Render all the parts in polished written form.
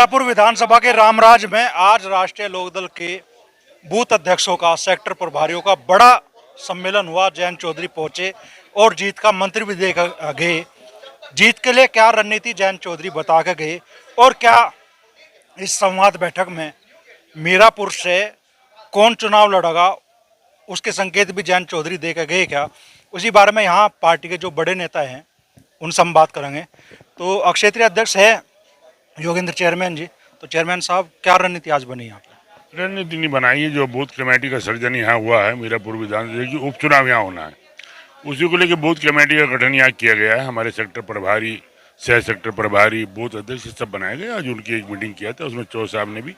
मीरापुर विधानसभा के रामराज में आज राष्ट्रीय लोकदल के बूथ अध्यक्षों का, सेक्टर प्रभारियों का बड़ा सम्मेलन हुआ। जयंत चौधरी पहुंचे और जीत का मंत्र भी दे गए। जीत के लिए क्या रणनीति जयंत चौधरी बता के गए और क्या इस संवाद बैठक में मीरापुर से कौन चुनाव लड़ेगा उसके संकेत भी जयंत चौधरी दे के गए क्या, उसी बारे में यहाँ पार्टी के जो बड़े नेता हैं उनसे हम बात करेंगे। तो क्षेत्रीय अध्यक्ष है योगेंद्र चेयरमैन जी। तो चेयरमैन साहब, क्या रणनीति आज बनी यहाँ पे? रणनीति नहीं बनाई है। जो बूथ कमेटी का सर्जन यहाँ हुआ है, मीरापुर विधानसभा की उपचुनाव यहाँ होना है, उसी को लेकर बूथ कमेटी का गठन यहाँ किया गया है। हमारे सेक्टर प्रभारी, सह सेक्टर प्रभारी, बूथ अध्यक्ष सब बनाए गए। आज उनकी एक मीटिंग किया था, उसमें चौ साहब ने भी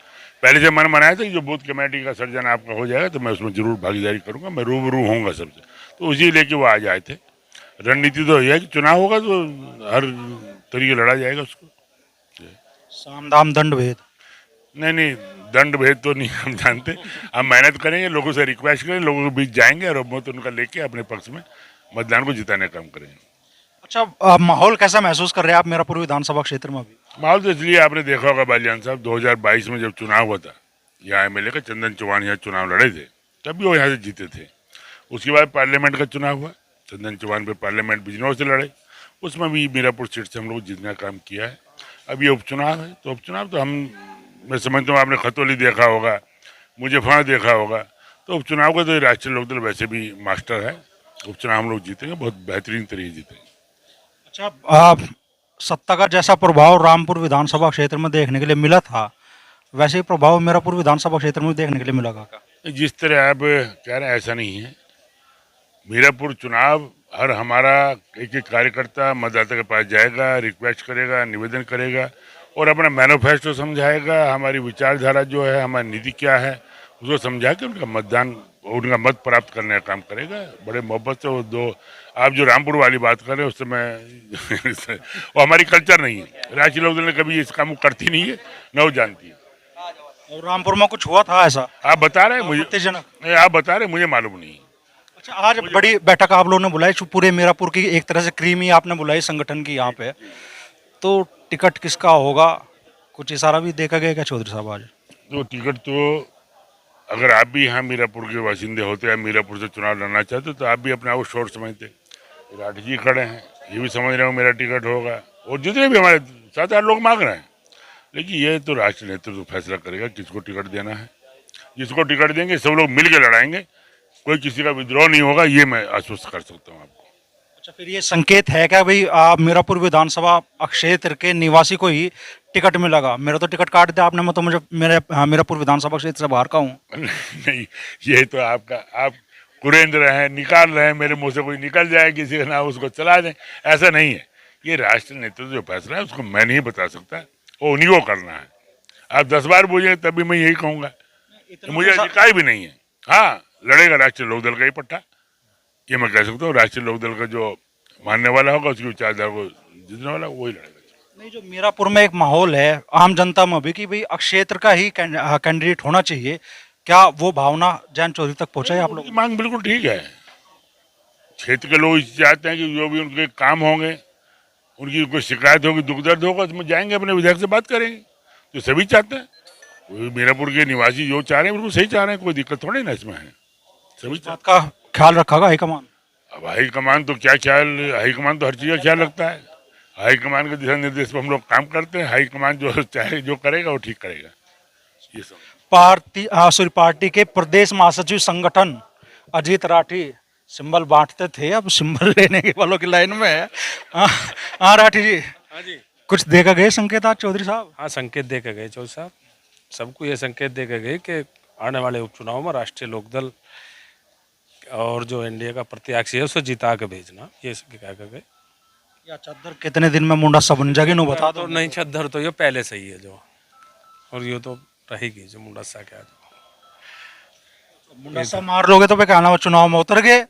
पहले से मन बनाया था कि जो बूथ कमेटी का सर्जन आपका हो जाएगा तो मैं उसमें जरूर भागीदारी करूंगा, मैं रूबरू होऊंगा सबसे। तो उसी लेके वो आज आए थे। रणनीति तो यह है कि चुनाव होगा तो हर तरीके लड़ा जाएगा उसको। साम दाम दंड भेद? नहीं, दंड भेद तो नहीं हम जानते। हम मेहनत करेंगे, लोगों से रिक्वेस्ट करेंगे, लोगों के बीच जाएंगे और मत उनका लेके अपने पक्ष में मतदान को जिताने का काम करेंगे। अच्छा, माहौल कैसा महसूस कर रहे हैं आप मीरापुर विधानसभा क्षेत्र में अभी? माहौल तो इसलिए आपने देखा होगा बालियान साहब, 2022 में जब चुनाव हुआ था यहाँ एमएलए का, चंदन चौहान यहाँ चुनाव लड़े थे, तब भी वो यहाँ से जीते थे। उसके बाद पार्लियामेंट का चुनाव हुआ, चंदन चौहान पे पार्लियामेंट बिजनौर से लड़े, उसमें भी मीरापुर सीट से हम लोग जीतने का काम किया है। अब ये उपचुनाव है, तो उपचुनाव तो मैं समझता हूँ आपने खतौली देखा होगा, मुजफ्फरनगर देखा होगा, तो उपचुनाव का तो राष्ट्रीय लोकदल वैसे भी मास्टर है। उपचुनाव हम लोग जीतेंगे, बहुत बेहतरीन तरीके जीतेंगे। अच्छा, आप सत्ता का जैसा प्रभाव रामपुर विधानसभा क्षेत्र में देखने के लिए मिला था, वैसे ही प्रभाव मीरापुर विधानसभा क्षेत्र में देखने के लिए मिला क्या? जिस तरह आप कह रहे हैं ऐसा नहीं है। मीरापुर चुनाव हर हमारा एक एक कार्यकर्ता मतदाता के पास जाएगा, रिक्वेस्ट करेगा, निवेदन करेगा और अपना मैनिफेस्टो समझाएगा, हमारी विचारधारा जो है, हमारी नीति क्या है, उसको समझा के उनका मतदान, उनका मत प्राप्त करने का काम करेगा। बड़े मोहब्बत से वो दो, आप जो रामपुर वाली बात कर रहे हैं उससे मैं वो हमारी कल्चर नहीं है। राष्ट्रीय लोकदल ने कभी इस काम को करती नहीं है, न वो जानती है। और रामपुर में कुछ हुआ था ऐसा? आप बता रहे हैं मुझे, आपत्तिजनक? आप बता रहे हैं, मुझे मालूम नहीं। अच्छा, आज बड़ी बैठक आप लोगों ने बुलाई, पूरे मीरापुर की एक तरह से क्रीम ही आपने बुलाई संगठन की यहाँ पे, तो टिकट किसका होगा, कुछ इशारा भी देखा गया क्या चौधरी साहब आज? तो टिकट तो अगर आप भी यहाँ मीरापुर के बाशिंदे होते हैं, मीरापुर से चुनाव लड़ना चाहते तो आप भी अपने आप को शोर समझते। राठी जी खड़े हैं, ये भी समझ रहे हो मेरा टिकट होगा, और जितने भी हमारे 7-8 लोग मांग रहे हैं। लेकिन ये तो राष्ट्रीय नेतृत्व फैसला करेगा किसको टिकट देना है। जिसको टिकट देंगे सब लोग मिल के लड़ाएंगे, कोई किसी का विद्रोह नहीं होगा, ये मैं आश्वस्त कर सकता हूँ आपको। अच्छा, फिर ये संकेत है क्या भाई मीरापुर विधानसभा क्षेत्र के निवासी को ही टिकट मिलेगा? मेरा तो टिकट काट दिया आपने, मैं तो मुझे मीरापुर विधानसभा क्षेत्र से बाहर का हूँ। नहीं, ये तो आपका, आप कुरेंद्र रहे हैं, निकाल रहे हैं, मेरे मुंह से कोई निकल जाए किसी का नाम, उसको चला दें, ऐसा नहीं है। ये राष्ट्रीय नेतृत्व जो फैसला है उसको मैं नहीं बता सकता, वो उन्हीं को करना है। आप 10 बार पूछेंगे तभी मैं यही कहूँगा, मुझे अधिकार भी नहीं है। हाँ, लड़ेगा राष्ट्रीय लोकदल का ही पट्टा, ये मैं कह सकता हूँ। राष्ट्रीय लोकदल का जो मानने वाला होगा, उसकी विचारधारा को जीतने वाला वही लड़ेगा। नहीं, जो मीरापुर में एक माहौल है आम जनता में भी कि भाई क्षेत्र का ही कैंडिडेट होना चाहिए, क्या वो भावना जयंत चौधरी तक पहुंचा है आप लोग? मांग बिल्कुल ठीक है। क्षेत्र के लोग चाहते हैं कि जो भी उनके काम होंगे, उनकी कोई शिकायत होगी, दुख दर्द होगा, उसमें जाएंगे, अपने विधायक से बात करेंगे। तो सभी चाहते हैं, मीरापुर के निवासी जो चाह रहे हैं बिल्कुल सही चाह रहे हैं, कोई दिक्कत थोड़ी ना इसमें है। सभी बात का ख्याल रखा हाईकमान? अब हाईकमान तो क्या ख्याल, हाईकमान तो हर चीज़ का ख्याल रखता है। हाईकमान के दिशा निर्देश पर हम लोग काम करते हैं। हाईकमान जो चाहे जो करेगा वो ठीक करेगा। ये सब पार्टी के प्रदेश महासचिव संगठन अजीत राठी सिंबल बांटते थे, अब सिंबल लेने के वालों की लाइन में है। हाँ राठी जी। हाँ जी, कुछ देखा गए संकेत आज चौधरी साहब? हाँ संकेत दे के गए चौधरी साहब, सबको ये संकेत दे के गए कि आने वाले उपचुनाव में राष्ट्रीय लोकदल और जो एनडीए का प्रत्याशी है उसे जिता के भेजना, ये कह के गए। या चद्दर कितने दिन में मुंडा सब बन जाएगी, नो बता दो। तो नहीं, चद्दर तो ये पहले से ही है जो, और ये तो रहेगी जो मुंडा सा क्या मुंडा सा मार लोगे तो कहना वो चुनाव में उतर गए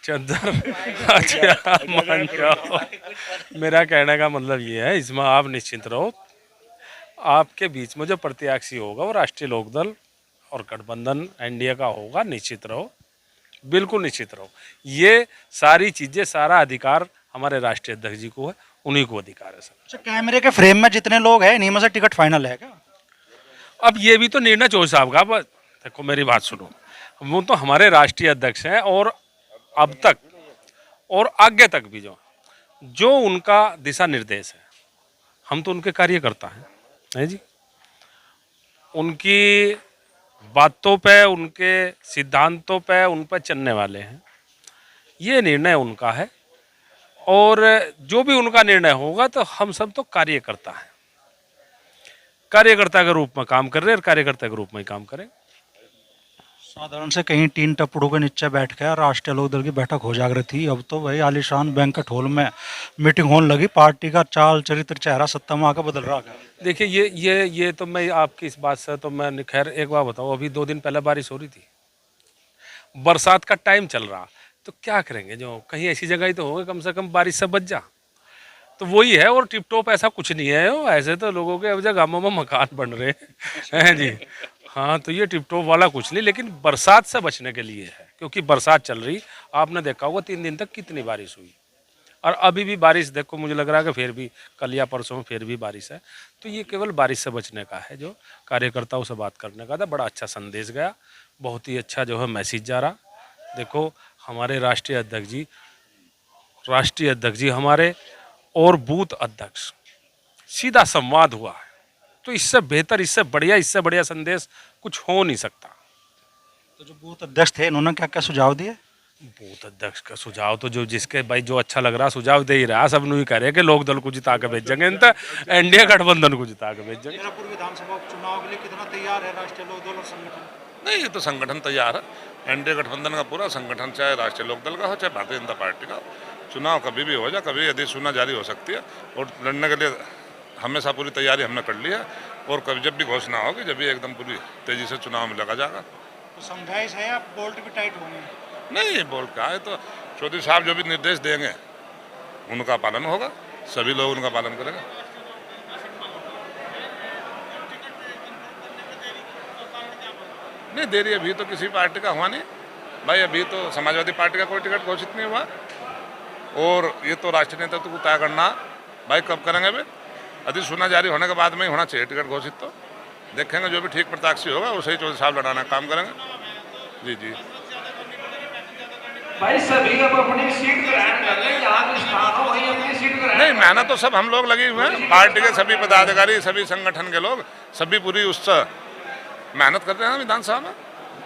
चद्दर। अच्छा मान जाओ, मेरा कहने का मतलब ये है, इसमें आप निश्चिंत रहो, आपके बीच में जो प्रत्याशी होगा वो राष्ट्रीय लोकदल और गठबंधन एनडीए का होगा, निश्चित रहो, बिल्कुल निश्चित रहो। ये सारी चीज़ें, सारा अधिकार हमारे राष्ट्रीय अध्यक्ष जी को है, उन्हीं को अधिकार है सर। अच्छा, कैमरे के फ्रेम में जितने लोग हैं इन्हीं में से टिकट फाइनल है क्या? अब ये भी तो निर्णय चौधरी साहब का, अब देखो मेरी बात सुनो, वो तो हमारे राष्ट्रीय अध्यक्ष हैं और अब तक और आगे तक भी जो उनका दिशा निर्देश है, हम तो उनके कार्यकर्ता हैं, है जी। उनकी बातों पे, उनके सिद्धांतों पे, उन पर चलने वाले हैं। ये निर्णय उनका है और जो भी उनका निर्णय होगा तो हम सब तो कार्यकर्ता हैं, कार्यकर्ता के रूप में काम कर रहे हैं और कार्यकर्ता के रूप में ही काम करें। साधारण से कहीं तीन टपड़ों के नीचे बैठ के राष्ट्रीय लोकदल की बैठक हो जा रही थी, अब तो भाई आलीशान बैंक्वेट हॉल में मीटिंग होने लगी। पार्टी का चाल चरित्र चेहरा सत्ता में आकर बदल रहा है। देखिए ये तो मैं आपकी इस बात से तो मैं खैर एक बात बताऊँ, अभी 2 दिन पहले बारिश हो रही थी, बरसात का टाइम चल रहा, तो क्या करेंगे, जो कहीं ऐसी जगह ही तो होगा कम से कम बारिश से बच जा, तो वही है। और टिप टॉप ऐसा कुछ नहीं है, ऐसे तो लोगों के अब जगह गाँवों में मकान बन रहे हैं जी। हाँ, तो ये टिप टॉप वाला कुछ नहीं, लेकिन बरसात से बचने के लिए है, क्योंकि बरसात चल रही, आपने देखा होगा 3 दिन तक कितनी बारिश हुई, और अभी भी बारिश देखो, मुझे लग रहा है कि फिर भी कल या परसों में फिर भी बारिश है। तो ये केवल बारिश से बचने का है, जो कार्यकर्ताओं से बात करने का था। बड़ा अच्छा संदेश गया, बहुत ही अच्छा जो है मैसेज जा रहा। देखो हमारे राष्ट्रीय अध्यक्ष जी हमारे और बूथ अध्यक्ष, सीधा संवाद हुआ है, तो इससे बेहतर, इससे बढ़िया संदेश कुछ हो नहीं सकता। तो जो बूथ अध्यक्ष थे इन्होंने क्या क्या सुझाव दिए? बूथ अध्यक्ष का सुझाव तो जो जिसके भाई जो अच्छा लग रहा सुझाव दे ही रहा, सब नहीं कह रहे कि लोक दल को जिता के भेजेंगे, तो एनडीए गठबंधन को जिता के भेजेंगे। पूर्व विधानसभा चुनाव के लिए कितना तैयार है राष्ट्रीय लोकदल और संगठन? नहीं, ये तो संगठन तैयार है, एनडीए गठबंधन का पूरा संगठन, चाहे राष्ट्रीय लोकदल का हो चाहे भारतीय जनता पार्टी का। चुनाव कभी भी हो जाए, कभी अधिसूचना जारी हो सकती है, और लड़ने के लिए हमेशा पूरी तैयारी हमने कर ली है, और कभी जब भी घोषणा होगी, जब भी एकदम पूरी तेजी से चुनाव में लगा जाएगा। तो समझाइश है या बोल्ट भी टाइट होंगे? नहीं, बोल क्या है, तो चौधरी साहब जो भी निर्देश देंगे उनका पालन होगा, सभी लोग उनका पालन करेंगे। नहीं, देरी अभी तो किसी पार्टी का हुआ नहीं भाई, अभी तो समाजवादी पार्टी का कोई टिकट घोषित नहीं हुआ, और ये तो राष्ट्रीय नेतृत्व को तय करना भाई कब करेंगे। अभी अधिसूचना जारी होने के बाद में ही होना चाहिए टिकट घोषित, तो देखेंगे जो भी ठीक प्रत्याशी होगा उसे ही चौधरी साहब लड़ाना काम करेंगे। जी भाई सभी अब अपनी सीट ग्रहण कर लें, जहाँ भी स्थान हो वहीं अपनी सीट ग्रहण। नहीं, मेहनत तो सब हम लोग लगे हुए हैं, पार्टी के सभी पदाधिकारी, सभी संगठन के लोग, सभी पूरी उससे मेहनत कर रहे हैं विधानसभा में।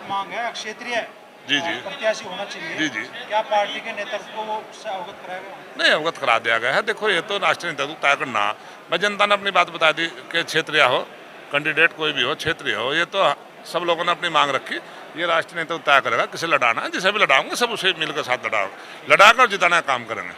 मांग है क्षेत्रीय जी प्रत्याशी होना चाहिए। जी। क्या पार्टी के नेतृत्व को उससे अवगत कराया गया? नहीं, अवगत करा दिया गया है। देखो ये तो राष्ट्रीय नेतृत्व तय करना, मैं जनता ने अपनी बात बता दी कि क्षेत्रीय हो, कैंडिडेट कोई भी हो, क्षेत्रीय हो, ये तो सब लोगों ने अपनी मांग रखी। ये राष्ट्रीय नेतृत्व तय करेगा किसे लड़ाना है, जिसे भी लड़ाऊंगे सब उसे मिलकर साथ लड़ाकर जिताने का काम करेंगे।